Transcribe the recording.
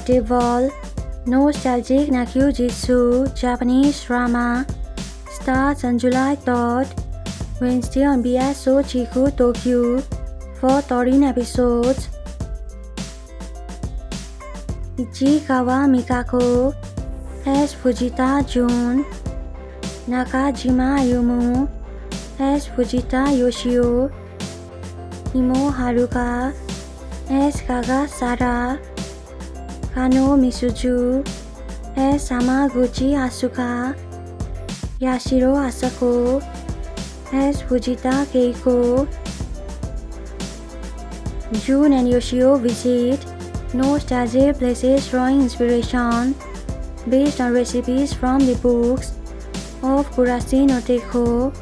Festival, Nostalgic na Kyujitsu Japanese drama, starts on July 3rd, Wednesday on BS Shochiku, Tokyo, for 13 episodes. Ichikawa Mikako as Fujita Jun, Nakajima Ayumu as Fujita Yoshio, Imo Haruka as Kagasara, Kano Misuju as Samaguchi Asuka, Yashiro Asako as Fujita Keiko. Jun and Yoshio visit nostalgic places drawing inspiration based on recipes from the books of Kurashi no Techo